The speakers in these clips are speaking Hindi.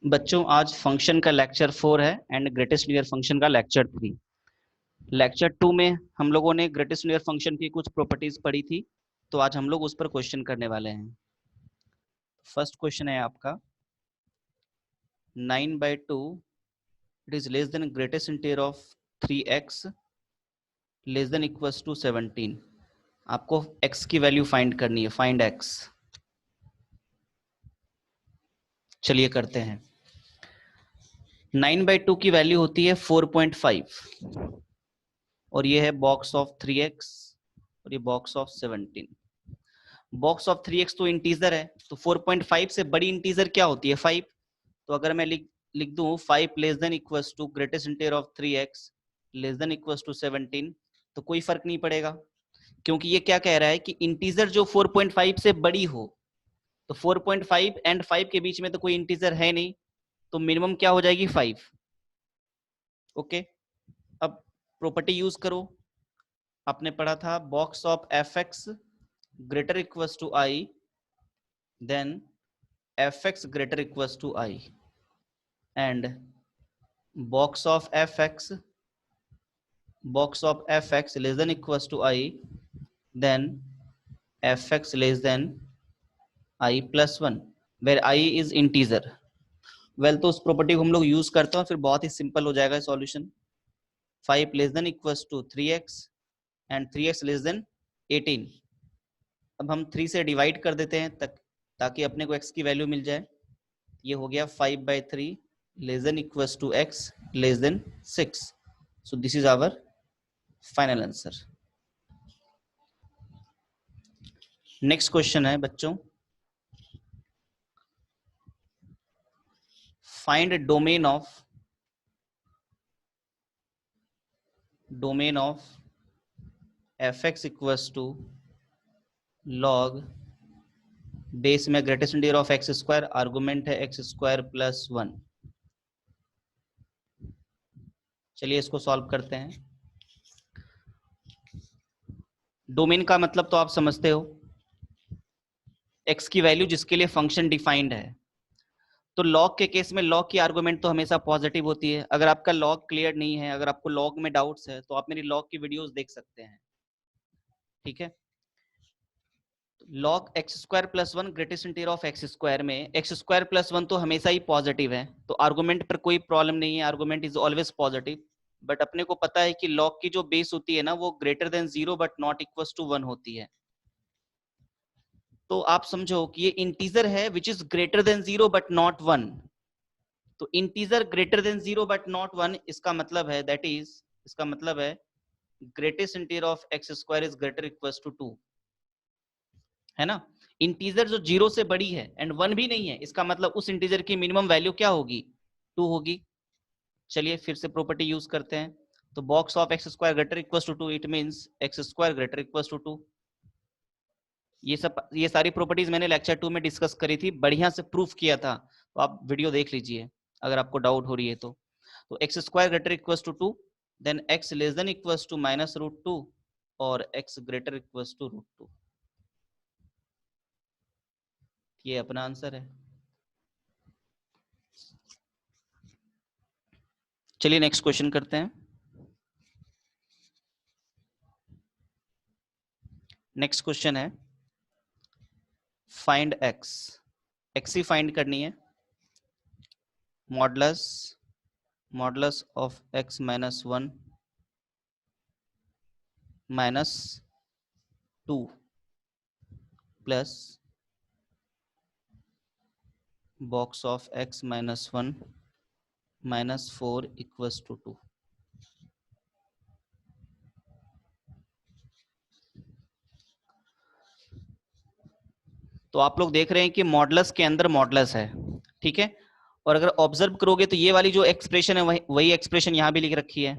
बच्चों आज फंक्शन का लेक्चर 4 है एंड ग्रेटेस्ट लीनियर फंक्शन का लेक्चर 3। लेक्चर 2 में हम लोगों ने ग्रेटेस्ट लीनियर फंक्शन की कुछ प्रॉपर्टीज पढ़ी थी, तो आज हम लोग उस पर क्वेश्चन करने वाले हैं। फर्स्ट क्वेश्चन है आपका 9/2 it is less than greatest integer of 3x less than equals to 17। आपको x की वैल्यू फाइंड करनी है, फाइंड x। चलिए करते हैं। 9/2 की वैल्यू होती है 4.5 और ये है बॉक्स ऑफ 3x और ये box of 17। Box of 3x तो इंटीजर है, तो 4.5 से बड़ी इंटीजर क्या होती है 5। तो अगर मैं लिख दूं 5 less than equals to greatest integer of 3x less than equals to 17, तो कोई फर्क नहीं पड़ेगा, क्योंकि ये क्या कह रहा है कि इंटीजर जो 4.5 से बड़ी हो। तो 4.5 एंड 5 के बीच में तो कोई इंटीजर है नहीं, तो मिनिमम क्या हो जाएगी 5। ओके, अब प्रॉपर्टी यूज करो। आपने पढ़ा था box of fx greater equals to I, then fx greater equals to I, and box of fx less than equals to I, then fx less than I plus 1 where I is integer। Well तो उस प्रॉपर्टी को हम लोग यूज करते हैं, फिर बहुत ही सिंपल हो जाएगा solution. 5 less than equals to 3x and 3x less than 18। अब हम 3 से डिवाइड कर देते हैं ताकि अपने को x की वैल्यू मिल जाए। ये हो गया 5/3 less than equals to x less than 6। So this is our final answer. Next question है बच्चों, find domain of fx equals to log base में greatest integer of x square, argument है x स्क्वायर प्लस 1। चलिए इसको सॉल्व करते हैं। डोमेन का मतलब तो आप समझते हो, x की वैल्यू जिसके लिए फंक्शन डिफाइंड है। तो लॉग के केस में लॉग की आर्गुमेंट तो हमेशा पॉजिटिव होती है। अगर आपका लॉग क्लियर नहीं है, अगर आपको लॉग में डाउट्स है, तो आप मेरी लॉग की वीडियोस देख सकते हैं, ठीक है। Log x square plus 1 greatest integer of x square में एक्स स्क्वायर प्लस 1 तो हमेशा ही पॉजिटिव है, तो आर्गुमेंट पर कोई प्रॉब्लम नहीं है, argument is always positive. But अपने को पता है कि लॉग की जो बेस होती है ना, वो greater than 0 but not equal to 1 होती है। तो आप समझो कि ये इंटीजर है which is greater than 0 but not 1। तो integer greater than 0 but not 1, इसका मतलब है greatest integer of x square is greater equals to 2, है ना। इंटीजर जो 0 से बड़ी है एंड 1 भी नहीं है, इसका मतलब उस इंटीजर की मिनिमम वैल्यू क्या होगी 2 होगी। चलिए फिर से प्रॉपर्टी यूज करते हैं। तो box of x square greater equals to 2 it means x square greater equals to 2। ये सारी प्रॉपर्टीज मैंने लेक्चर 2 में डिस्कस करी थी, बढ़िया से प्रूफ किया था, तो आप वीडियो देख लीजिए अगर आपको डाउट हो रही है तो x square greater equals to 2, then x less than equals to -√2 और एक्स ग्रेटर इक्वल्स टू √2। ये अपना आंसर है। चलिए नेक्स्ट क्वेश्चन करते हैं। नेक्स्ट क्वेश्चन है फाइंड x। x ही फाइंड करनी है। Modulus of x minus 1 minus 2 plus box of x minus 1 minus 4 equals to 2। तो आप लोग देख रहे हैं कि मॉडुलस के अंदर मॉडुलस है, ठीक है। और अगर ऑब्जर्व करोगे तो ये वाली जो एक्सप्रेशन है वही एक्सप्रेशन यहां भी लिख रखी है।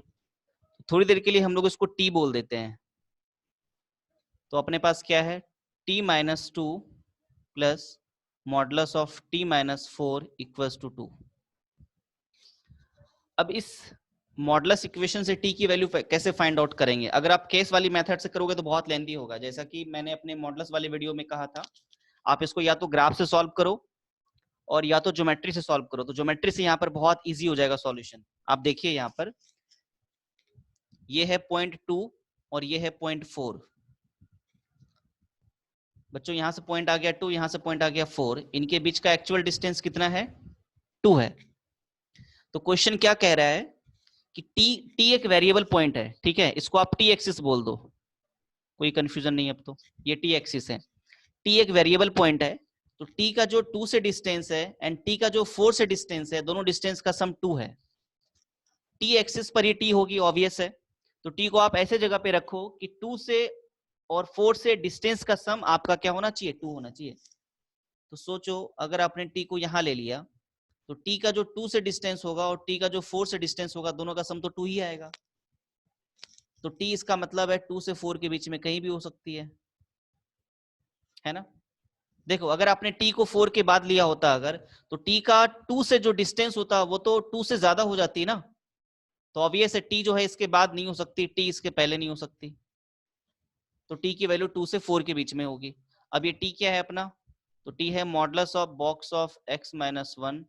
थोड़ी देर के लिए हम लोग इसको t बोल देते हैं। तो अपने पास क्या है t minus 2 plus modulus of t minus 4 equals to 2। अब इस मॉडुलस इक्वेशन से t की वैल्यू कैसे फाइंड आउट करेंगे। अगर आप केस वाली मेथड से करोगे तो बहुत लेंथी होगा, जैसा कि मैंने अपने मॉडुलस वाले वीडियो में कहा था। आप इसको या तो ग्राफ से सॉल्व करो और या तो ज्योमेट्री से सॉल्व करो। तो ज्योमेट्री से यहाँ पर बहुत इजी हो जाएगा सॉल्यूशन। आप देखिए यहाँ पर ये है 0.2 और ये है 0.4। बच्चों यहाँ से पॉइंट आ गया 2, यहाँ से पॉइंट आ गया 4, इनके बीच का एक्चुअल डिस्टेंस कितना है? 2 है। तो क्वेश्चन क्या कह रहा है कि टी एक वेरिएबल पॉइंट है, ठीक है, इसको आप टी एक्सिस बोल दो, कोई कंफ्यूजन नहीं। अब तो ये टी एक्सिस है, टी एक वेरिएबल पॉइंट है। तो टी का जो 2 से डिस्टेंस है एंड टी का जो 4 से डिस्टेंस है, दोनों डिस्टेंस का सम 2 है। टी एक्सिस पर ये टी होगी, ऑब्वियस है। तो टी को आप ऐसे जगह पे रखो कि 2 से और 4 से डिस्टेंस का सम आपका क्या होना चाहिए? 2 होना चाहिए। तो सोचो अगर आपने टी को यहां ले लिया तो टी का जो 2 से डिस्टेंस होगा और टी का जो 4 से डिस्टेंस होगा, दोनों का सम तो 2 ही आएगा। तो टी इसका मतलब है 2 से 4 के बीच में कहीं भी हो सकती है ना? देखो अगर आपने टी को 4 के बाद लिया होता अगर, तो टी का 2 से जो डिस्टेंस होता वो तो 2 से ज्यादा हो जाती ना। तो ऑब्वियस है टी जो है इसके बाद नहीं हो सकती, टी इसके पहले नहीं हो सकती। तो टी की वैल्यू 2 से 4 के बीच में होगी। अब ये टी क्या है अपना? तो टी है modulus of box of x minus 1,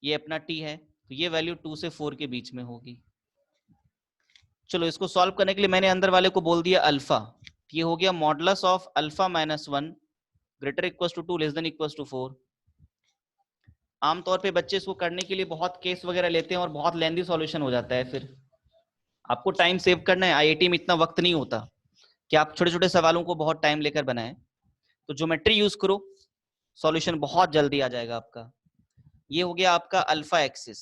ये अपना टी है। तो ये वैल्यू 2 से 4 के बीच में होगी। चलो इसको सॉल्व करने के लिए मैंने अंदर वाले को बोल दिया अल्फा। ये हो गया modulus of alpha minus 1 greater equal to 2 less than equal to 4। आमतौर पे बच्चे इसको करने के लिए बहुत केस वगैरह लेते हैं और बहुत लेंदी सॉल्यूशन हो जाता है। फिर आपको टाइम सेव करना है, आईआईटी में इतना वक्त नहीं होता कि आप छोटे छोटे सवालों को बहुत टाइम लेकर बनाएं। तो ज्योमेट्री यूज करो, सॉल्यूशन बहुत जल्दी आ जाएगा आपका। ये हो गया आपका अल्फा एक्सिस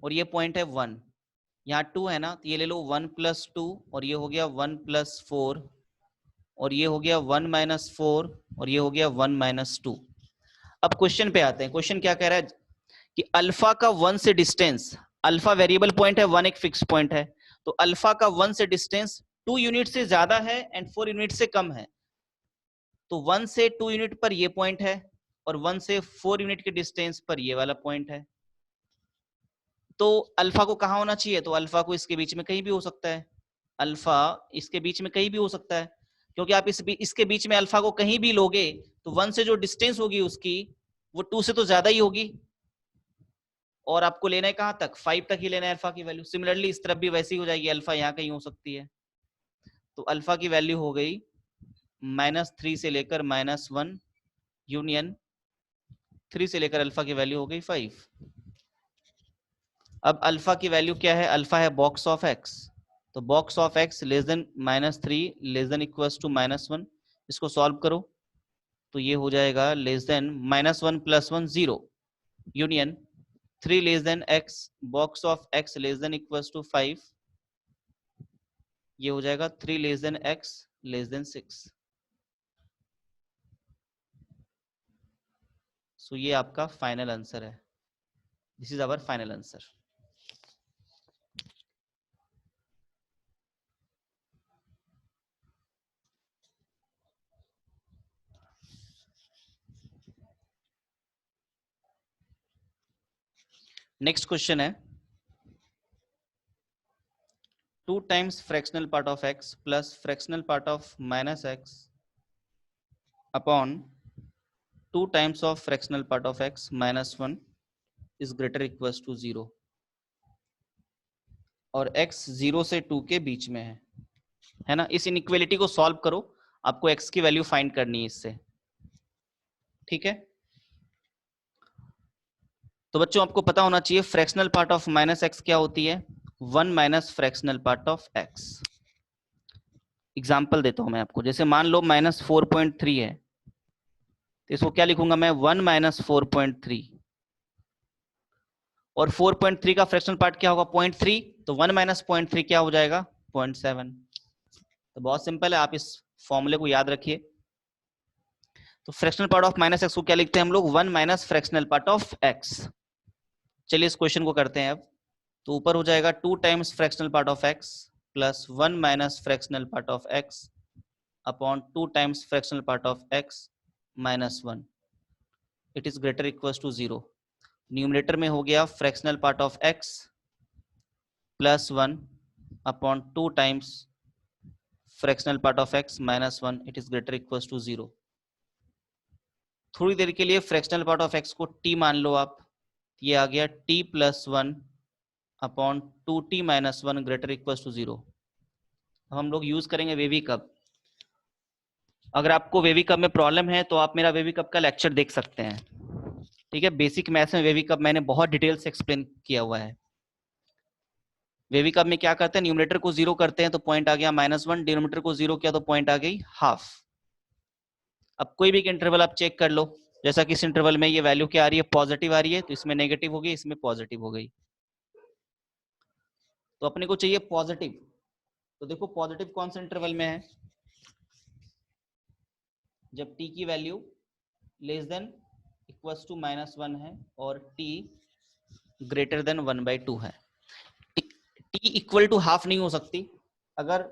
और ये पॉइंट है 1, यहाँ 2 है ना, तो ये ले लो 1 + 2 और ये हो गया 1 + 4 और ये हो गया 1 - 4 और ये हो गया 1 - 2। अब क्वेश्चन पे आते हैं। क्वेश्चन क्या कह रहा है कि अल्फा का 1 से डिस्टेंस, अल्फा वेरिएबल पॉइंट है, 1 एक फिक्स पॉइंट है, तो अल्फा का 1 से डिस्टेंस 2 यूनिट से ज्यादा है एंड 4 यूनिट से कम है। तो 1 से 2 यूनिट पर ये पॉइंट है और 1 से 4 यूनिट के डिस्टेंस पर ये वाला पॉइंट है। तो अल्फा को कहाँ होना चाहिए? तो अल्फा को इसके बीच में कहीं भी हो सकता है। अल्फा इसके बीच में कहीं भी हो सकता है, क्योंकि आप इसके बीच में अल्फा को कहीं भी लोगे तो 1 से जो डिस्टेंस होगी उसकी, वो 2 से तो ज्यादा ही होगी। और आपको लेना है कहां तक? 5 तक ही लेना है अल्फा की वैल्यू। सिमिलरली इस तरफ भी वैसी हो जाएगी, अल्फा यहाँ कहीं हो सकती है। तो अल्फा की वैल्यू हो गई -3 से लेकर -1 यूनियन 3 से लेकर अल्फा की वैल्यू हो गई 5। अब अल्फा की वैल्यू क्या है? अल्फा है बॉक्स ऑफ एक्स। तो box of x less than -3 less than equals to -1। इसको सॉल्व करो तो ये हो जाएगा less than -1 + 1 0 union 3 less than x box of x less than equals to 5। ये हो जाएगा 3 less than x less than 6। So ये आपका फाइनल आंसर है। This is our final answer. Next question है 2 times fractional part of x plus fractional part of -x upon 2 times of fractional part of x -1 is greater equals to 0 और x 0 से 2 के बीच में है ना। इस इनइक्वालिटी को सॉल्व करो, आपको x की वैल्यू फाइंड करनी है इससे, ठीक है। तो बच्चों आपको पता होना चाहिए फ्रैक्शनल पार्ट ऑफ -x क्या होती है? 1 minus fractional part of x। Example देता हूं मैं आपको, जैसे मान लो -4.3 है, तो इसको क्या लिखूंगा मैं? 1 - 4.3 और 4.3 का फ्रैक्शनल पार्ट क्या होगा? 0.3। तो 1 - 0.3 क्या हो जाएगा? 0.7। तो बहुत सिंपल है, आप इस फॉर्मूले को याद रखिए। तो फ्रैक्शनल पार्ट ऑफ -x को क्या लिखते हैं हम लोग? 1 minus fractional part of x। चलिए इस क्वेश्चन को करते हैं अब। तो ऊपर हो जाएगा 2 times fractional part of x plus 1 minus fractional part of x upon 2 times fractional part of x -1। It is greater equals to 0। Numerator में हो गया fractional part of x plus 1 upon 2 times fractional part of x -1। It is greater equals to 0। थोड़ी देर के लिए फ्रैक्शनल पार्ट ऑफ एक्स को टी मान लो आप, ये आ गया T plus 1 upon 2t minus 1 greater equal to 0। अब हम लोग यूज करेंगे वेवी कप। अगर आपको वेवी कप में प्रॉब्लम है तो आप मेरा वेवी कप का लेक्चर देख सकते हैं, ठीक है। बेसिक मैथ्स में वेवी कप मैंने बहुत डिटेल से एक्सप्लेन किया हुआ है। वेवी कप में क्या करते हैं, न्यूमरेटर को 0 करते हैं तो पॉइंट आ गया -1, डिनोमिनेटर को 0 किया तो पॉइंट आ गई हाफ। अब कोई भी इंटरवल आप चेक कर लो, जैसा कि इस इंटरवल में ये वैल्यू क्या आ रही है, पॉजिटिव आ रही है, तो इसमें नेगेटिव हो गई, इसमें पॉजिटिव हो गई। तो अपने को चाहिए पॉजिटिव, तो देखो पॉजिटिव कौन सा इंटरवल में है, जब t की value less than equals to -1 है और t ग्रेटर देन 1/2 है। t इक्वल टू हाफ नहीं हो सकती, अगर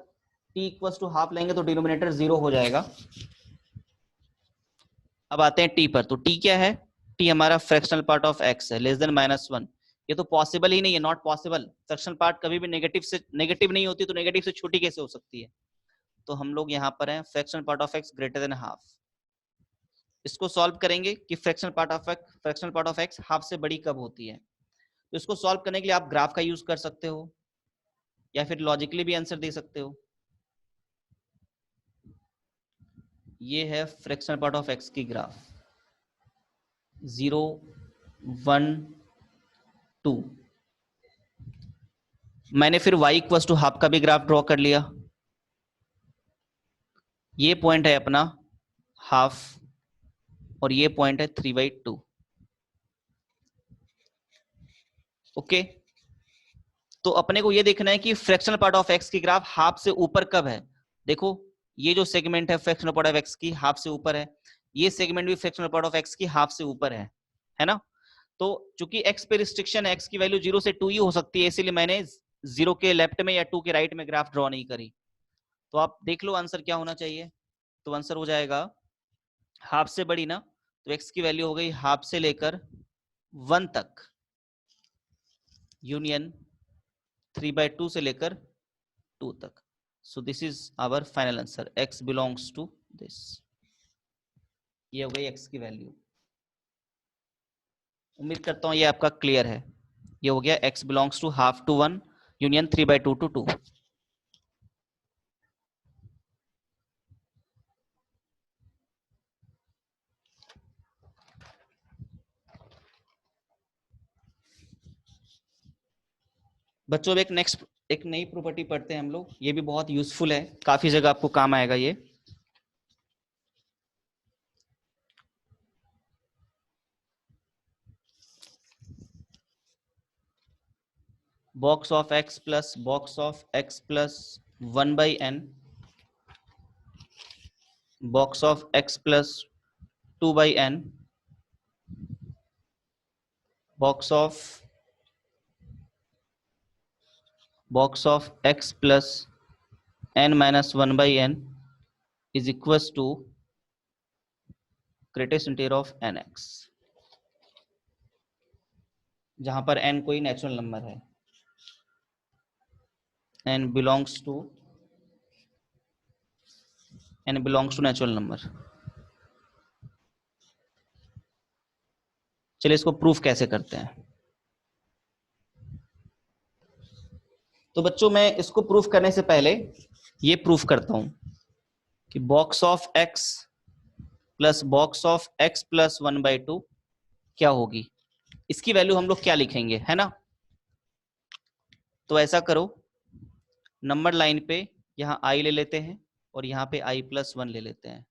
t इक्वल्स टू हाफ लेंगे तो डिनोमिनेटर 0 हो जाएगा। अब आते हैं t पर, तो t क्या है, t हमारा फ्रैक्शनल पार्ट ऑफ x है, लेस देन -1। ये तो पॉसिबल ही नहीं है, नॉट पॉसिबल। फ्रैक्शनल पार्ट कभी भी नेगेटिव नहीं होती, तो नेगेटिव से छोटी कैसे हो सकती है। तो हम लोग यहाँ पर हैं fractional part of x greater than half. इसको सॉल्व करेंगे कि fractional part of x half से बड़ी कब होती है। तो इसको सॉल्व करने के लिए आप ग्राफ का यूज कर सकते हो या फिर लॉजिकली भी आंसर दे सकते हो। ये है फ्रैक्शनल पार्ट ऑफ x की ग्राफ, 0 1 2। मैंने फिर y इक्वल टू हाफ का भी ग्राफ ड्रॉ कर लिया। ये पॉइंट है अपना हाफ और ये पॉइंट है 3/2। ओके, तो अपने को ये देखना है कि फ्रैक्शनल पार्ट ऑफ x की ग्राफ हाफ से ऊपर कब है। देखो ये जो सेगमेंट है फ्रैक्शनल पार्ट ऑफ x की हाफ से ऊपर है, ये सेगमेंट भी फ्रैक्शनल पार्ट ऑफ x की हाफ से ऊपर है ना। तो चूंकि x पे रिस्ट्रिक्शन है, x की वैल्यू 0 से 2 ही हो सकती है, इसीलिए मैंने 0 के लेफ्ट में या 2 के राइट में ग्राफ ड्रॉ नहीं करी। तो आप देख लो आंसर क्या होना चाहिए। तो आंसर हो जाएगा हाफ से बड़ी ना, तो x की वैल्यू हो गई हाफ से लेकर 1 तक, यूनियन 3/2 से लेकर 2 तक। So this is our final answer, x belongs to this. ये हो गई x की वैल्यू। उम्मीद करता हूं ये आपका क्लियर है। ये हो गया x belongs to half to 1 union 3/2 to 2। बच्चों एक नई प्रॉपर्टी पढ़ते हैं हम लोग, ये भी बहुत यूजफुल है, काफी जगह आपको काम आएगा ये। Box of x plus box of x plus 1/n, box of x plus 2/n, box of x plus n minus 1/n is equals to greatest integer of nx, जहां पर n कोई नेचुरल नंबर है, n belongs to natural number. चलिए इसको प्रूफ कैसे करते हैं। तो बच्चों मैं इसको प्रूफ करने से पहले ये प्रूफ करता हूं कि box of x plus box of x plus 1/2 क्या होगी। इसकी वैल्यू हम लोग क्या लिखेंगे, है ना। तो ऐसा करो, नंबर लाइन पे यहां i ले लेते हैं और यहां पे i प्लस 1 ले लेते हैं।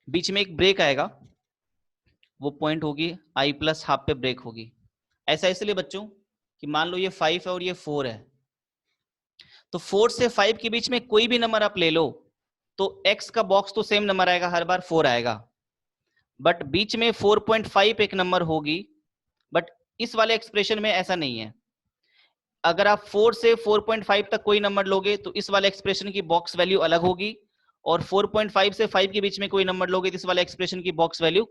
बीच में एक ब्रेक आएगा, वो पॉइंट होगी i प्लस हाफ पे ब्रेक होगी। ऐसा इसलिए बच्चों कि मान लो ये 5 है और ये 4 है, तो 4 से 5 के बीच में कोई भी नंबर आप ले लो तो x का बॉक्स तो सेम नंबर आएगा, हर बार 4 आएगा, बट बीच में 4.5 एक नंबर होगी। बट इस वाले एक्सप्रेशन में ऐसा नहीं है। अगर आप 4 से 4.5 तक कोई नंबर लोगे तो इस वाले एक्सप्रेशन की बॉक्स वैल्यू अलग होगी, और 4.5 से 5 के बीच में कोई नंबर लोगे तो इस वाले एक्सप्रेशन की बॉक्स वैल्यू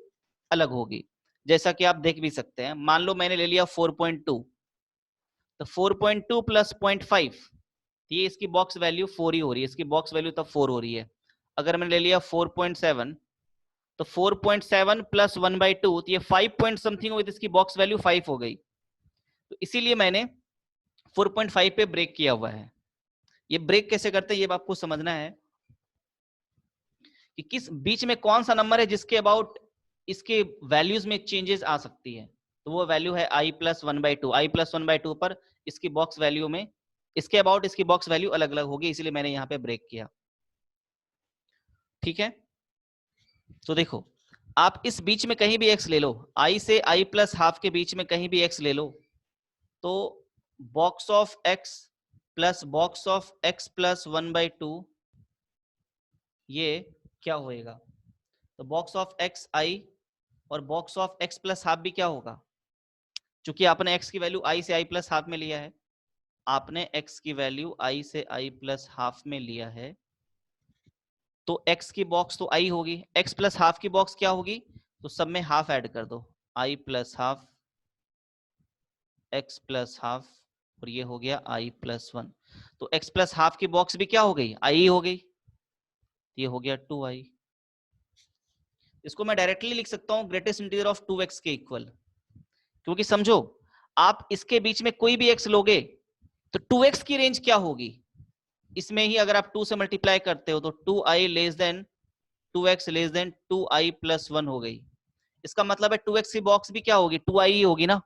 अलग होगी। जैसा कि आप देख भी सकते हैं, मान लो मैंने ले लिया 4.2, तो 4.2 प्लस 0.5, ये इसकी बॉक्स वैल्यू 4 ही हो रही है, इसकी बॉक्स वैल्यू तब 4 हो रही है। अगर मैंने ले लिया 4.7 तो 4.7 प्लस 1/2 तो ये 5 पॉइंट समथिंग हो गई, इसकी बॉक्स वैल्यू 5 हो गई। तो इसीलिए मैंने 4.5 पे ब्रेक किया हुआ है। ये ब्रेक कैसे करते हैं ये आपको समझना है कि किस बीच में कौन सा नंबर है जिसके अबाउट इसके वैल्यूज में चेंजेस आ सकती है। तो वो वैल्यू है i प्लस 1/2। i प्लस 1/2 पर इसकी बॉक्स वैल्यू में इसके अबाउट इसकी बॉक्स वैल्यू अलग अलग होगी, इसलिए मैंने यहां पे ब्रेक किया। ठीक है, तो देखो आप इस बीच में कहीं भी x ले लो, i से i प्लस हाफ के बीच में कहीं भी x ले लो, तो box of x plus box of x plus 1/2 ये क्या होएगा? तो बॉक्स ऑफ एक्स आई और box of x plus half भी क्या होगा? चूंकि आपने x की वैल्यू i से i प्लस हाफ में लिया है, आपने x की वैल्यू i से i प्लस हाफ में लिया है, तो x की बॉक्स तो i होगी, x प्लस हाफ की बॉक्स क्या होगी? तो सब में हाफ ऐड कर दो, i plus half x plus half और ये हो गया i प्लस 1। तो x प्लस हाफ की बॉक्स भी क्या हो गई? i हो गई, ये हो गया 2i। इसको मैं डायरेक्टली लिख सकता हूं ग्रेटेस्ट इंटीजर ऑफ 2x के इक्वल, क्योंकि समझो आप इसके बीच में कोई भी x लोगे तो 2x की रेंज क्या होगी? इसमें ही अगर आप 2 से मल्टीप्लाई करते हो तो 2i less than 2x less than 2i plus 1 हो गई। इसका मतलब है 2x की बॉक्स भी क्या होगी? 2i ही होगी ना।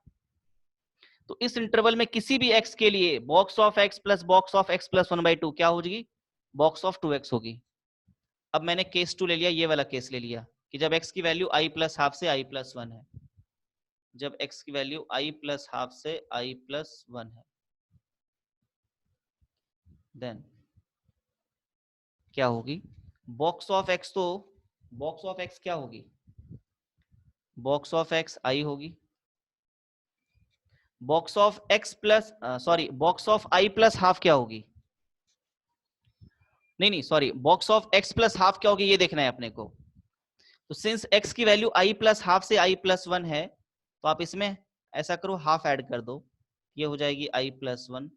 तो इस इंटरवल में किसी भी x के लिए box of x plus box of x plus 1/2 क्या हो जाएगी? बॉक्स ऑफ 2x होगी। अब मैंने केस 2 ले लिया, ये वाला केस ले लिया कि जब x की वैल्यू i प्लस हाफ से i प्लस 1 है, जब x की वैल्यू i प्लस हाफ से i प्लस 1 है, देन क्या होगी? बॉक्स ऑफ x, तो बॉक्स ऑफ x क्या होगी? बॉक्स ऑफ x i होगी, box of x plus sorry box of i plus half क्या होगी? नहीं नहीं sorry, box of x plus half क्या होगी ये देखना है अपने को। तो सिंस x की वैल्यू i प्लस हाफ से i प्लस 1 है, तो आप इसमें ऐसा करो हाफ ऐड कर दो, ये हो जाएगी i प्लस 1,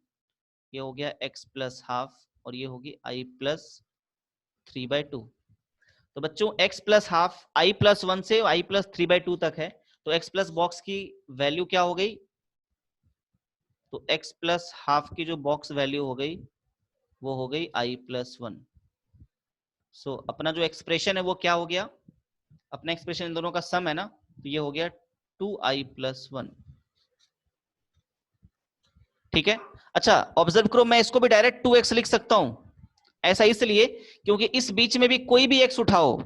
ये हो गया x प्लस हाफ और ये होगी i प्लस 3/2। तो बच्चों x plus half i plus 1 से i प्लस 3/2 तक है, तो x प्लस बॉक्स की वैल्यू क्या हो गई? तो x प्लस हाफ की जो बॉक्स वैल्यू हो गई वो हो गई i प्लस 1। सो अपना जो एक्सप्रेशन है वो क्या हो गया? अपना एक्सप्रेशन इन दोनों का सम है ना, तो ये हो गया 2i प्लस 1। ठीक है, अच्छा ऑब्जर्व करो, मैं इसको भी डायरेक्ट 2x लिख सकता हूं। ऐसा इसलिए क्योंकि इस बीच में भी कोई भी x उठाओ,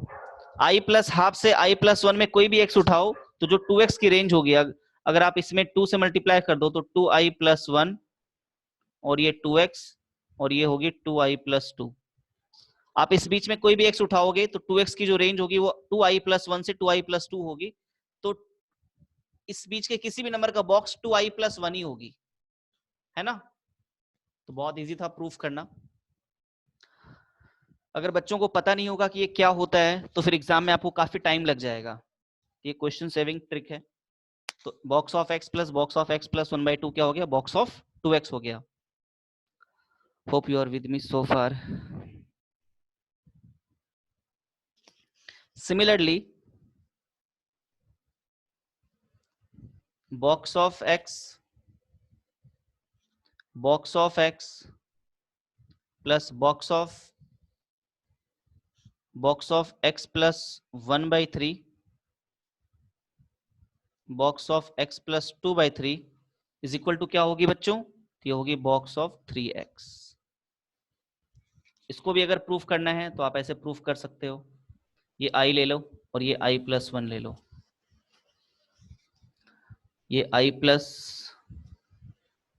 i प्लस हाफ से i प्लस 1 में कोई भी x उठाओ तो जो 2x की रेंज होगी, अगर आप इसमें 2 से मल्टीप्लाई कर दो तो 2i प्लस 1 और ये 2x और ये होगी 2i प्लस 2। आप इस बीच में कोई भी x उठाओगे तो 2x की जो रेंज होगी वो 2i प्लस 1 से 2i प्लस 2 होगी, तो इस बीच के किसी भी नंबर का बॉक्स 2i प्लस 1 ही होगी, है ना। तो बहुत इजी था प्रूफ करना। अगर बच्चों को पता नहीं होगा कि ये क्या होता है तो फिर एग्जाम में आपको काफी टाइम लग जाएगा। ये क्वेश्चन सेविंग ट्रिक है। तो box of x plus box of x plus 1/2 क्या हो गया? बॉक्स ऑफ 2x हो गया। Hope you are with me so far. Similarly box of x plus box of x plus 1/3 box of x plus 2/3 is equal to क्या होगी बच्चों? ये होगी बॉक्स ऑफ 3x। इसको भी अगर प्रूफ करना है तो आप ऐसे प्रूफ कर सकते हो, ये i ले लो और ये i प्लस 1 ले लो, ये i प्लस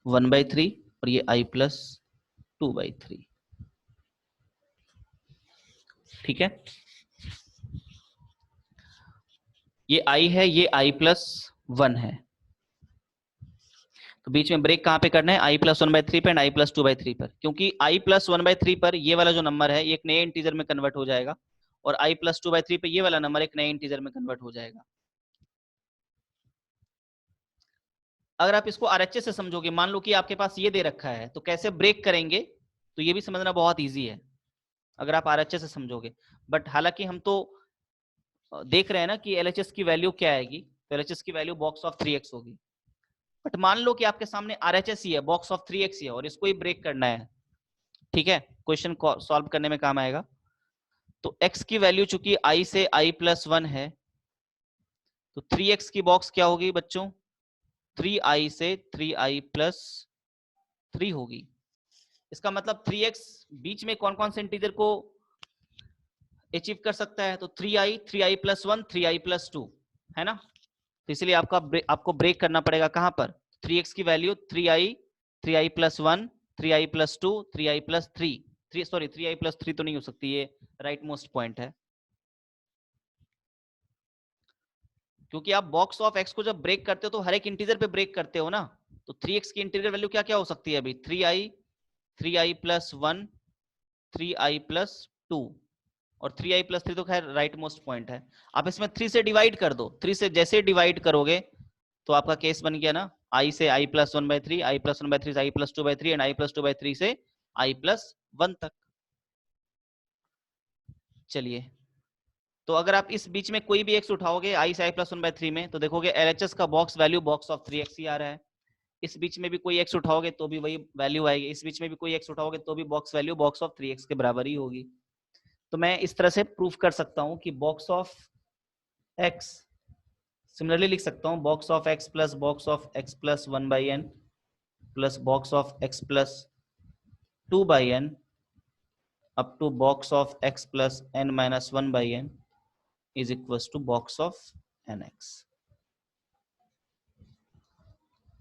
1/3 और ये i प्लस 2/3। ठीक है, ये i है, ये i प्लस 1 है, तो बीच में ब्रेक कहां पे करना है? i प्लस 1/3 पे एंड i प्लस 2/3 पर, क्योंकि i प्लस 1/3 पर ये वाला जो नंबर है ये एक नए इंटीजर में कन्वर्ट हो जाएगा और i प्लस 2/3 पे ये वाला नंबर एक नए इंटीजर में कन्वर्ट हो जाएगा। अगर आप इसको RHS से समझोगे, मान लो कि आपके पास ये दे रखा है तो कैसे ब्रेक करेंगे, तो ये भी समझना बहुत ईजी है अगर आप RHS से समझोगे। बट हालांकि हम तो देख रहे हैं ना कि एलएचएस की वैल्यू क्या आएगी, तो एलएचएस की वैल्यू बॉक्स ऑफ 3x होगी। बट मान लो कि आपके सामने आरएचएस ही है, बॉक्स ऑफ 3x ही है, और इसको ही ब्रेक करना है, ठीक है, क्वेश्चन सॉल्व करने में काम आएगा। तो x की वैल्यू चूंकि i से i+1 है, तो 3x की बॉक्स क्या होगी बच्चों, 3i से 3i+3 होगी। इसका मतलब 3x बीच में कौन कौन से इंटीजर को अचीव कर सकता है, तो 3i, 3i+1, 3i+2 है ना। तो इसलिए आपको ब्रेक करना पड़ेगा कहां पर, 3x की value 3i, 3i+1, 3i+2, 3i+3, sorry 3i+3 तो नहीं हो सकती, ये राइट मोस्ट पॉइंट है, क्योंकि आप बॉक्स ऑफ x को जब ब्रेक करते हो तो हर एक इंटीजर पे ब्रेक करते हो ना। तो 3x की इंटीजर वैल्यू क्या क्या हो सकती है अभी, 3i, 3i+1, 3i+2, और 3i+3 तो खैर राइट मोस्ट पॉइंट है। आप इसमें 3 से डिवाइड कर दो, 3 से जैसे डिवाइड करोगे तो आपका केस बन गया ना, i से i+1/3, i+1/3 से i+2/3 एंड i+2/3 से i+1 तक। चलिए, तो अगर आप इस बीच में कोई भी x उठाओगे i से i+1/3 में, तो देखोगे LHS का box value box of 3x ही आ रहा है। इस बीच में भी कोई x उठाओगे तो भी वही वैल्यू आएगी, इस बीच में भी कोई x उठाओगे तो भी box value box of 3x के बराबर ही होगी। तो मैं इस तरह से प्रूफ कर सकता हूं कि बॉक्स ऑफ x, सिमिलरली लिख सकता हूं box of x plus box of x+1/n plus box of x+2/n up to box of x+n-1/n is equals to box of nx।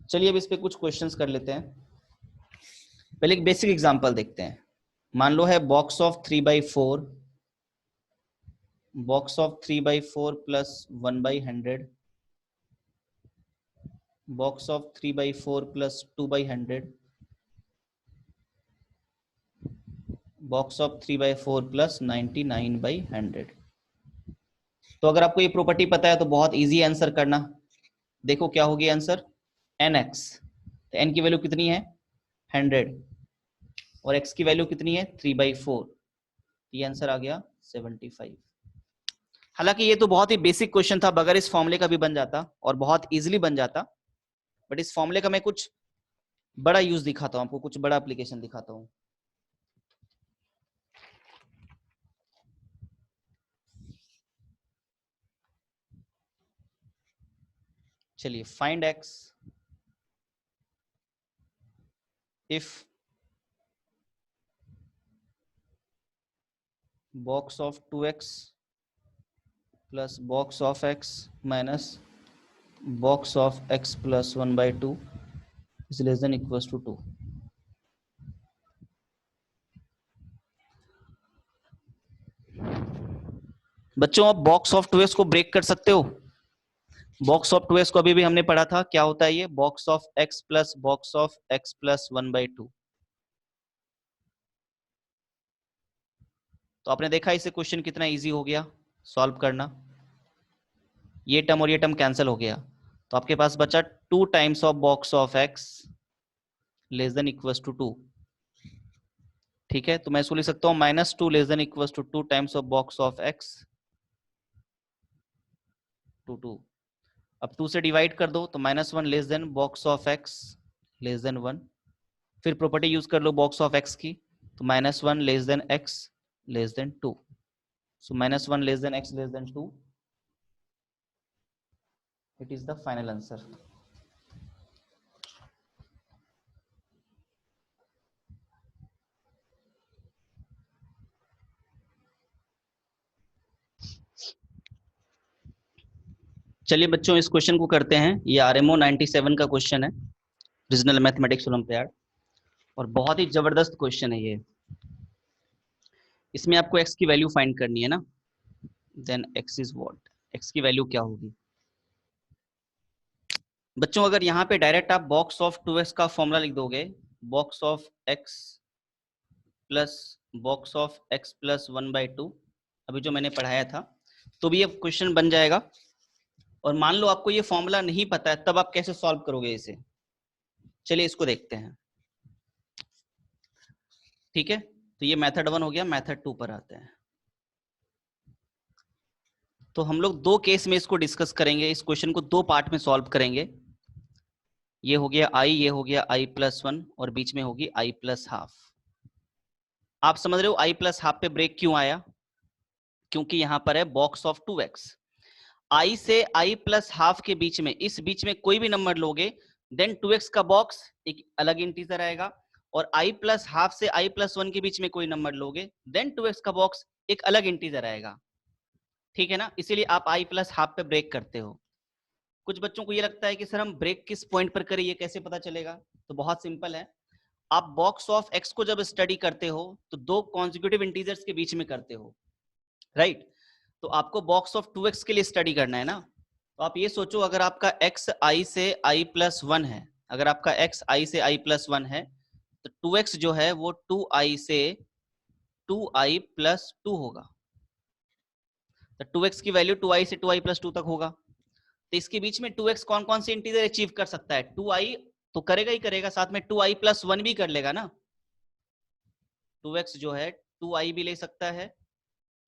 चलिए अब इस पे कुछ क्वेश्चंस कर लेते हैं। पहले एक बेसिक एग्जांपल देखते हैं। मान लो है box of 3/4, box of 3/4 plus 1/100, box of 3/4 plus 2/100, box of 3/4 plus 99/100। तो अगर आपको ये प्रॉपर्टी पता है तो बहुत इजी आंसर करना। देखो क्या होगी आंसर, nx, तो n की वैल्यू कितनी है 100 और x की वैल्यू कितनी है 3/4, ये आंसर आ गया 75। हालांकि ये तो बहुत ही बेसिक क्वेश्चन था, बगैर इस फॉर्मूले का भी बन जाता और बहुत इजीली बन जाता, बट इस फॉर्मूले का मैं कुछ बड़ा यूज दिखाता हूं आपको, कुछ बड़ा एप्लीकेशन दिखाता हूं। चलिए, find x if box of 2x plus box of x minus box of x+1/2 is less than equals to 2। बच्चों, आप बॉक्स ऑफ 2x को ब्रेक कर सकते हो। बॉक्स ऑफ 2x को अभी भी हमने पढ़ा था, क्या होता है ये, box of x plus box of x+1/2। तो आपने देखा इसे क्वेश्चन कितना इजी हो गया सॉल्व करना, ये टर्म और ये टर्म कैंसिल हो गया, तो आपके पास बचा 2 times of box of x less than equals to 2। ठीक है, तो मैं इसको लिख सकता हूँ -2 less than equals to 2 times of box of x to 2। अब 2 से डिवाइड कर दो तो -1 less than box of x less than 1। फिर प्रॉपर्टी यूज कर लो बॉक्स ऑफ x की, तो -1 less than x less then 2। So -1 less than x less then 2, it is the final answer. चलिए बच्चों, इस क्वेश्चन को करते हैं। ये RMO 97 का क्वेश्चन है, रीजनल मैथमेटिक्स ओलंपियाड, और बहुत ही जबरदस्त क्वेश्चन है ये। इसमें आपको x की वैल्यू फाइंड करनी है ना, then x is what, x की वैल्यू क्या होगी। बच्चों, अगर यहाँ पे डायरेक्ट आप बॉक्स ऑफ 2x का फॉर्मूला लिख दोगे, box of x plus box of x+1/2, अभी जो मैंने पढ़ाया था, तो भी अब क्वेश्चन बन जाएगा। और मान लो आपको ये फॉर्मूला नहीं पता है, तब आप कैसे सॉल्व करोगे इसे, चलिए इसको देखते हैं। ठीक है, तो ये मेथड 1 हो गया, मेथड 2 पर आते हैं। तो हम लोग दो केस में इसको डिस्कस करेंगे, इस क्वेश्चन को दो पार्ट में सॉल्व करेंगे। ये हो गया i, ये हो गया i+1 और बीच में होगी i+½ आप समझ रहे हो i+½ पे ब्रेक क्यों आया? क्योंकि यहां पर है बॉक्स ऑफ 2x। i से i+½ के बीच में, इस बीच में कोई भी नंबर लोगे देन 2x का बॉक्स एक अलग इंटीजर आएगा, और i+½ से i+1 के बीच में कोई नंबर लोगे देन 2x का बॉक्स एक अलग इंटीजर आएगा। ठीक है ना, इसीलिए आप i+½ पे ब्रेक करते हो। कुछ बच्चों को ये लगता है कि सर हम ब्रेक किस पॉइंट पर करें, ये कैसे पता चलेगा? तो बहुत सिंपल है, आप बॉक्स ऑफ x को जब स्टडी करते हो तो दो कॉन्जिक्यूटिव इंटीजर्स के बीच में करते हो, राइट? तो आपको बॉक्स ऑफ 2x के लिए स्टडी करना है ना। तो आप ये सोचो, अगर आपका x i से i+1 है, अगर आपका x i से i+1 है, तो 2x जो है वो 2i से 2i+2 होगा। तो 2x की वैल्यू 2i से 2i+2 तक होगा। तो इसके बीच में 2x कौन कौन से इंटीजर अचीव कर सकता है? 2i तो करेगा ही करेगा, साथ में 2i+1 भी कर लेगा ना। 2x जो है 2i भी ले सकता है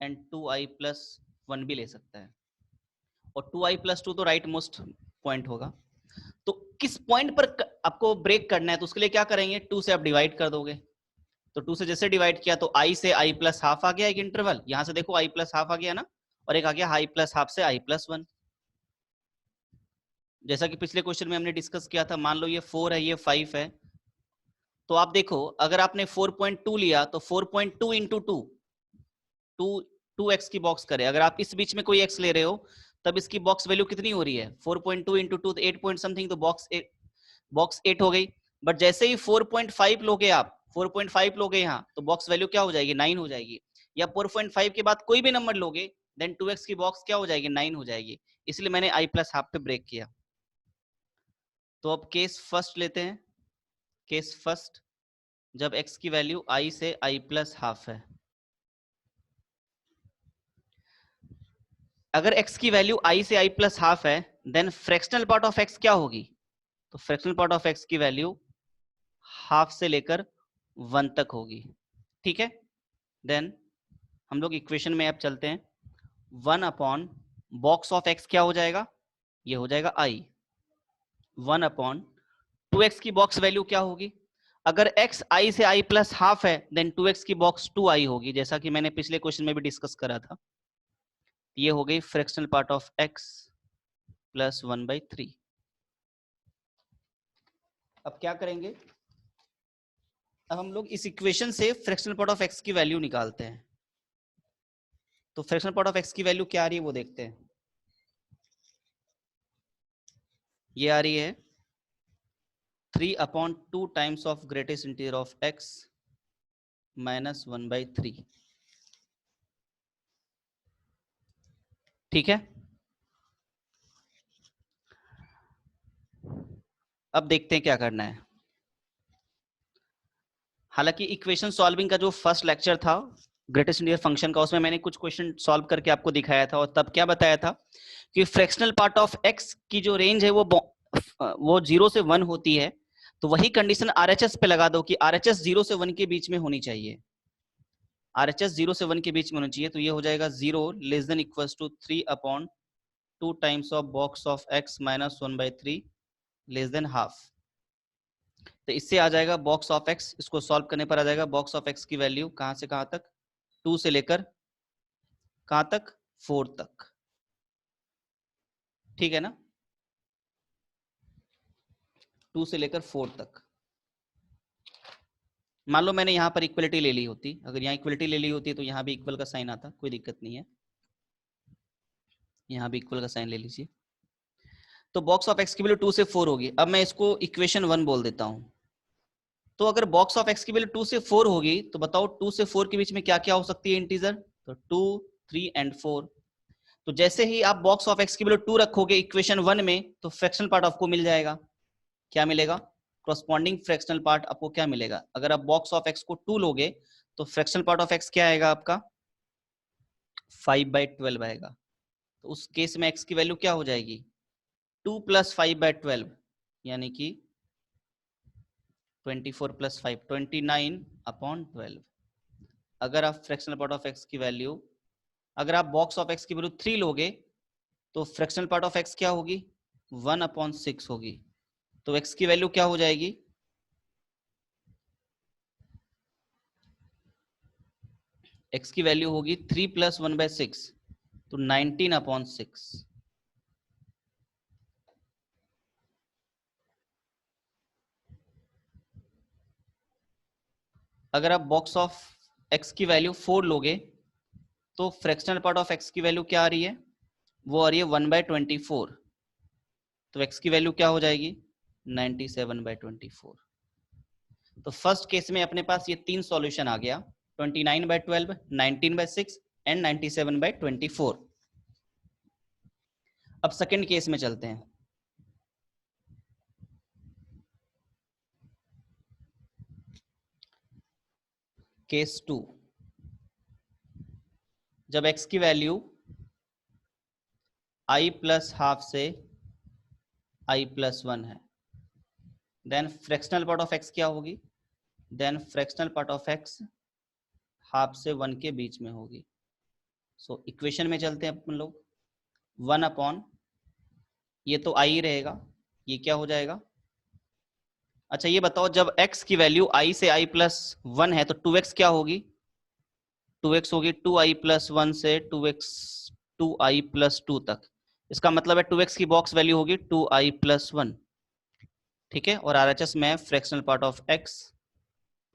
एंड 2i+1 भी ले सकता है, और 2i+2 तो राइट मोस्ट पॉइंट होगा। तो किस पॉइंट पर आपको ब्रेक करना है, तो उसके लिए क्या करेंगे, 2 से आप डिवाइड कर दोगे। तो 2 से जैसे डिवाइड किया तो i से i+½ आ गया एक इंटरवल, यहां से देखो i+½ आ गया ना, और एक आ गया i+½ से i+1। जैसा कि पिछले क्वेश्चन में हमने डिस्कस किया था, मान लो ये 4 है, ये 5 है, तो आप देखो अगर आपने 4.2 लिया तो 4.2 इंटू 2x की बॉक्स करे। अगर आप इस बीच में कोई x ले रहे हो तब इसकी बॉक्स वैल्यू कितनी हो रही है? 4.2 इंटू 2 तो 8 पॉइंट समथिंग, तो बॉक्स 8 हो गई। बट जैसे ही 4.5 लोगे आप, 4.5 लोगे यहाँ, तो बॉक्स वैल्यू क्या हो जाएगी? 9 हो जाएगी। या 4.5 के बाद कोई भी नंबर लोगे देन 2x की बॉक्स क्या हो जाएगी? 9 हो जाएगी। इसलिए मैंने i+½ पे ब्रेक किया। तो अब केस फर्स्ट लेते हैं। केस फर्स्ट, जब x की वैल्यू i से i+½ है, अगर x की वैल्यू i से i+½ है then fractional part of x क्या होगी? तो फ्रैक्शनल पार्ट ऑफ x की वैल्यू ½ से लेकर 1 तक होगी। ठीक है, देन हम लोग इक्वेशन में अब चलते हैं। 1 अपॉन बॉक्स ऑफ x क्या हो जाएगा? ये हो जाएगा i। 1 अपॉन 2x की बॉक्स वैल्यू क्या होगी? अगर x i से i+½ है देन 2x की बॉक्स 2i होगी, जैसा कि मैंने पिछले क्वेश्चन में भी डिस्कस करा था। ये हो गई fractional part of x plus 1/3। अब क्या करेंगे, अब हम लोग इस इक्वेशन से फ्रैक्शनल पार्ट ऑफ x की वैल्यू निकालते हैं। तो फ्रैक्शनल पार्ट ऑफ x की वैल्यू क्या आ रही है वो देखते हैं। ये आ रही है 3/2 times of greatest integer of x minus 1/3। ठीक है, अब देखते हैं क्या करना है। हालांकि इक्वेशन सॉल्विंग का जो फर्स्ट लेक्चर था ग्रेटेस्ट इंटीजर फंक्शन का, उसमें मैंने कुछ क्वेश्चन सॉल्व करके आपको दिखाया था, और तब क्या बताया था कि फ्रैक्शनल पार्ट ऑफ x की जो रेंज है वो 0 से 1 होती है। तो वही कंडीशन RHS पे लगा दो कि RHS 0 से 1 के बीच में होनी चाहिए। RHS 0 से 1 के बीच में होनी चाहिए। तो ये हो जाएगा 0 less than equals to 3/2 times of box of x minus 1/3 less than ½ तो इससे आ जाएगा बॉक्स ऑफ x। इसको सॉल्व करने पर आ जाएगा बॉक्स ऑफ x की वैल्यू कहां से कहां तक? 2 से लेकर कहां तक? 4 तक। ठीक है ना, 2 से लेकर 4 तक। मान लो मैंने यहां पर इक्वलिटी ले ली होती, अगर यहाँ इक्वलिटी ले ली होती तो यहाँ भी इक्वल का साइन आता, कोई दिक्कत नहीं है, यहाँ भी इक्वल का साइन ले लीजिए। तो बॉक्स ऑफ x की वैल्यू 2 से 4 होगी। अब मैं इसको इक्वेशन 1 बोल देता हूं। तो अगर बॉक्स ऑफ x की वैल्यू 2 से 4 होगी तो बताओ 2 से 4 के बीच में क्या क्या हो सकती है इंटीजर? तो 2, 3 एंड 4। तो जैसे ही आप बॉक्स ऑफ x की वैल्यू 2 रखोगे इक्वेशन 1 में तो फ्रैक्शनल पार्ट आपको मिल जाएगा। क्या मिलेगा? कॉरस्पॉन्डिंग फ्रैक्शनल पार्ट आपको क्या मिलेगा? अगर आप बॉक्स ऑफ x को 2 लोगे तो फ्रैक्शनल पार्ट ऑफ x क्या आएगा आपका? 5/12 आएगा। तो उस केस में x की वैल्यू क्या हो जाएगी? 2 + 5/12 यानी कि 24 + 5 29/12। अगर आप फ्रैक्शनल पार्ट ऑफ x की वैल्यू अगर आप बॉक्स ऑफ एक्स की वैल्यू 3 लोगे तो फ्रैक्शनल पार्ट ऑफ एक्स क्या होगी, 1/6 होगी। तो एक्स की वैल्यू क्या हो जाएगी, एक्स की वैल्यू होगी 3 + 1/6, तो 19/6। अगर आप बॉक्स ऑफ एक्स की वैल्यू 4 लोगे तो फ्रैक्शनल पार्ट ऑफ एक्स की वैल्यू क्या आ रही है, वो आ रही है 1/24। तो एक्स की वैल्यू क्या हो जाएगी, 97/24। तो फर्स्ट केस में अपने पास ये 3 सॉल्यूशन आ गया, 29/12, 19/6 एंड 97/24। अब सेकंड केस में चलते हैं। केस 2, जब x की वैल्यू i + ½ से i + 1 है, then fractional part of x क्या होगी, then fractional part of x ½ से 1 के बीच में होगी। सो इक्वेशन में चलते हैं अपन लोग, 1/, ये तो i ही रहेगा, ये क्या हो जाएगा। अच्छा ये बताओ, जब x की वैल्यू i से i + 1 है तो 2x क्या होगी, 2x होगी 2i + 1 से 2x 2i + 2 तक। इसका मतलब है 2x की बॉक्स वैल्यू होगी 2i + 1, ठीक है। और RHS में फ्रैक्शनल पार्ट ऑफ x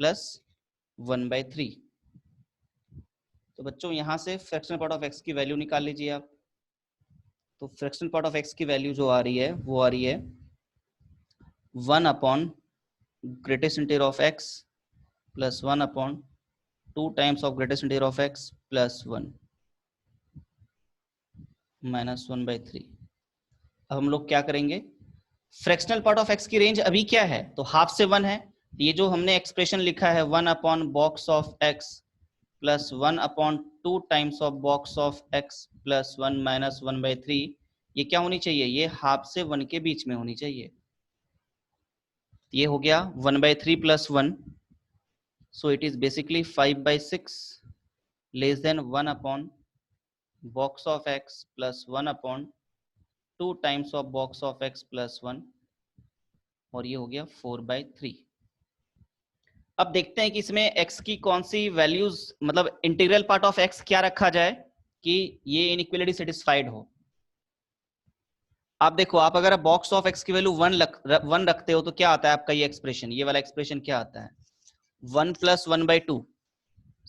+ 1/3। तो बच्चों यहां से फ्रैक्शनल पार्ट ऑफ x की वैल्यू निकाल लीजिए आप। तो फ्रैक्शनल पार्ट ऑफ x की वैल्यू जो आ रही है वो आ रही है 1/, greatest integer of x + 1/2 times of greatest integer of x + 1 - 1/3। अब हम लोग क्या करेंगे, फ्रैक्शनल पार्ट ऑफ x की रेंज अभी क्या है, तो ½ से 1 है। ये जो हमने एक्सप्रेशन लिखा है 1/box of x + 1/2 times of box of x + 1 - 1/3, ये क्या होनी चाहिए, ये ½ से 1 के बीच में होनी चाहिए। ये हो गया 1/3 + 1, so it is basically 5/6 less than 1/box of x + 1/2 times of box of x + 1, और ये हो गया 4/3। अब देखते हैं कि इसमें x की कौन सी वैल्यूज, मतलब इंटीग्रल पार्ट ऑफ x क्या रखा जाए कि ये इनइक्वालिटी सेटिस्फाइड हो। आप देखो, आप अगर बॉक्स ऑफ x की वैल्यू 1 रखते हो तो क्या आता है आपका ये एक्सप्रेशन, ये वाला एक्सप्रेशन क्या आता है, 1 + 1/2,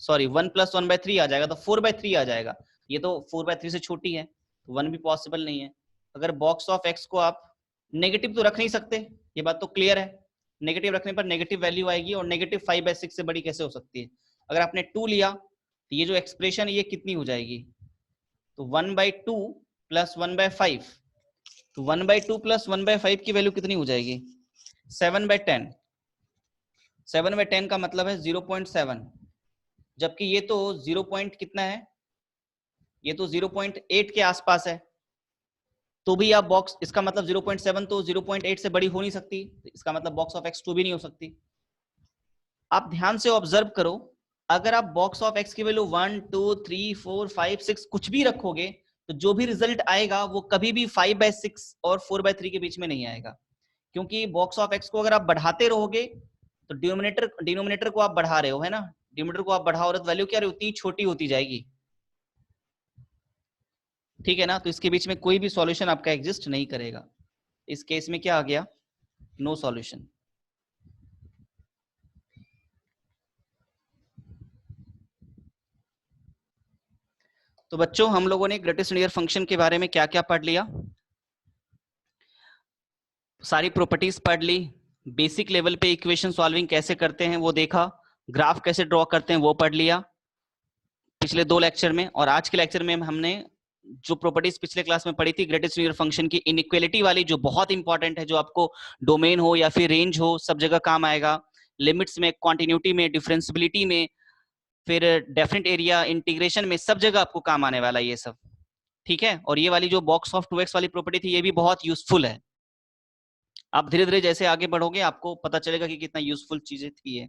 सॉरी 1 + 1/3 आ जाएगा, तो 4/3 आ जाएगा। ये तो 4/3 से छोटी है, तो 1 भी पॉसिबल नहीं है। अगर बॉक्स ऑफ x को आप नेगेटिव तो रख नहीं सकते, ये बात तो क्लियर है, नेगेटिव रखने पर नेगेटिव वैल्यू आएगी, और नेगेटिव 5/6 से बड़ी कैसे हो सकती है। अगर आपने 2 लिया तो ये जो एक्सप्रेशन ये कितनी हो जाएगी, तो 1/2 + 1/5, तो 1/2 + 1/5 की वैल्यू कितनी हो जाएगी, 7/10। 7/10 का मतलब है 0.7, जबकि ये तो 0 पॉइंट कितना है, ये तो 0.8 के आसपास है। तो भी आप बॉक्स, इसका मतलब 0.7 तो 0.8 से बड़ी हो नहीं सकती, इसका मतलब बॉक्स ऑफ x 2 भी नहीं हो सकती। आप ध्यान से ऑब्जर्व करो, अगर आप बॉक्स ऑफ x की वैल्यू 1 2 3 4 5 6 कुछ भी रखोगे, तो जो भी रिजल्ट आएगा वो कभी भी 5/6 और 4/3 के बीच में नहीं आएगा, क्योंकि बॉक्स ऑफ x को अगर आप बढ़ाते रहोगे तो डिनोमिनेटर को आप बढ़ा रहे हो, है ना, डिनोमिनेटर को आप बढ़ाओ रहे हो तो वैल्यू क्या उतनी छोटी होती जाएगी, ठीक है ना। तो इसके बीच में कोई भी सॉल्यूशन आपका एग्जिस्ट नहीं करेगा। इस केस में क्या आ गया, नो सॉल्यूशन। तो बच्चों हम लोगों ने ग्रेटेस्ट इंटीजर फंक्शन के बारे में क्या क्या पढ़ लिया, सारी प्रॉपर्टीज पढ़ ली, बेसिक लेवल पे इक्वेशन सॉल्विंग कैसे करते हैं वो देखा, ग्राफ कैसे ड्रॉ करते हैं वो पढ़ लिया पिछले 2 लेक्चर में। और आज के लेक्चर में हमने जो प्रॉपर्टीज पिछले क्लास में पढ़ी थी ग्रेटेस्ट इंटीजर फंक्शन की, इनइक्वालिटी वाली, जो बहुत इंपॉर्टेंट है, जो आपको डोमेन हो या फिर रेंज हो सब जगह काम आएगा, लिमिट्स में, कॉन्टिन्यूटी में, डिफरेंशियबिलिटी में, फिर डेफिनेट एरिया, इंटीग्रेशन में, सब जगह आपको काम आने वाला है ये सब, ठीक है। और ये वाली जो बॉक्स ऑफ 2x वाली प्रॉपर्टी थी ये भी बहुत यूजफुल है। आप धीरे धीरे जैसे आगे बढ़ोगे आपको पता चलेगा कि कितना यूजफुल चीजें थी ये।